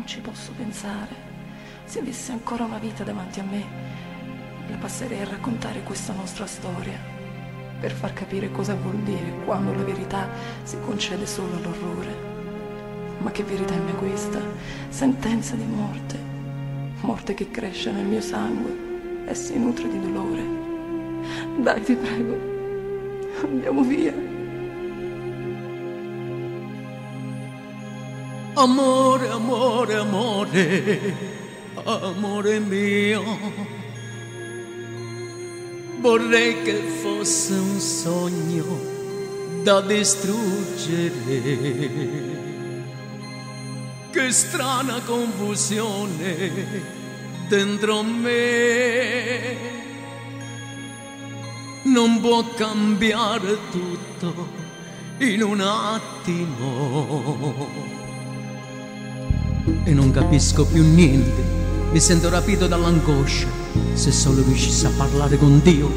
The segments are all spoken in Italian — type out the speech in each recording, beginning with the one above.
non ci posso pensare. Se avessi ancora una vita davanti a me, la passerei a raccontare questa nostra storia, per far capire cosa vuol dire quando la verità si concede solo all'orrore. Ma che verità è mai questa? Sentenza di morte, morte che cresce nel mio sangue e si nutre di dolore. Dai, ti prego, andiamo via. Amore, amore, amore, amore mio, vorrei che fosse un sogno da distruggere. Che strana confusione dentro me, non può cambiare tutto in un attimo. E non capisco più niente, mi sento rapito dall'angoscia. Se solo riuscissi a parlare con Dio,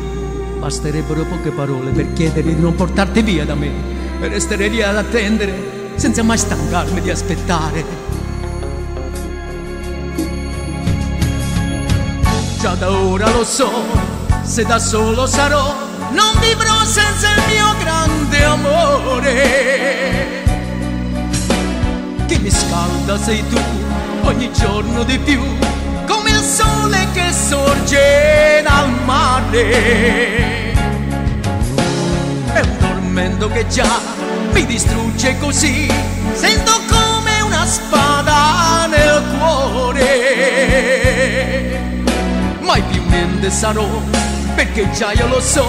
basterebbero poche parole per chiedergli di non portarti via da me, e resterei lì ad attendere senza mai stancarmi di aspettare. Già da ora lo so, se da solo sarò, non vivrò senza il mio grande amore. Chi mi scalda sei tu, ogni giorno di più, come il sole che sorge dal mare. È un tormento che già mi distrugge così, sento come una spada nel cuore. Mai più niente sarò, perché già io lo so,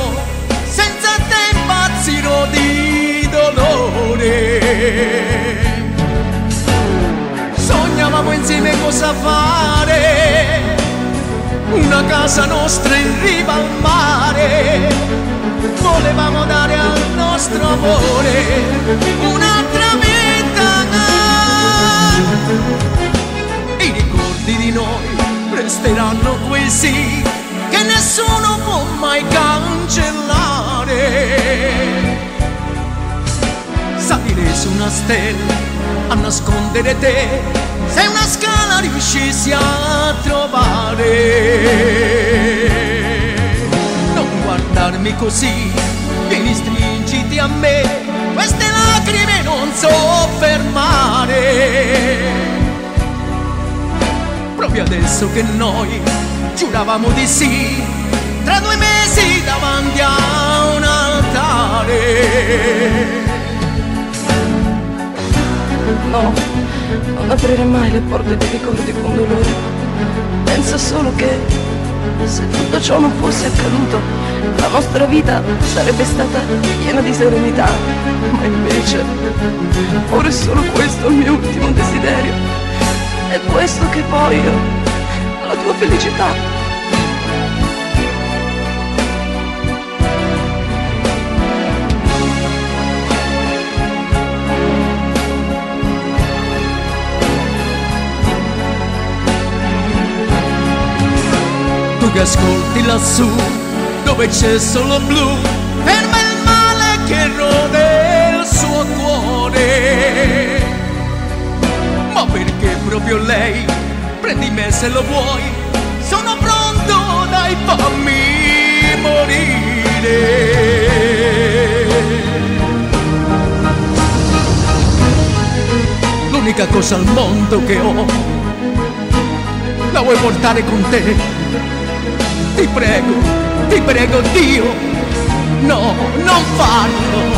senza te impazzirò di dolore. Sognavamo insieme cosa fare, una casa nostra in riva al mare. Volevamo dare al nostro amore un'altra vita. I ricordi di noi resteranno questi, che nessuno può mai cancellare. Salirei su una stella a nascondere te, se una scala riuscissi a trovare. Non guardarmi così, vieni stringiti a me, queste lacrime non so fermare. Proprio adesso che noi giuravamo di sì, tra 2 mesi davanti a un altare. No, non aprire mai le porte dei ricordi con dolore. Pensa solo che se tutto ciò non fosse accaduto, la nostra vita sarebbe stata piena di serenità. Ma invece, ora è solo questo il mio ultimo desiderio. È questo che voglio, la tua felicità. Tu che ascolti lassù, dove c'è solo blu, ferma il male che rode il suo cuore. Ma perché proprio lei? Prendi me se lo vuoi, sono pronto, dai, fammi morire. L'unica cosa al mondo che ho, la vuoi portare con te? Ti prego Dio, no, non farlo.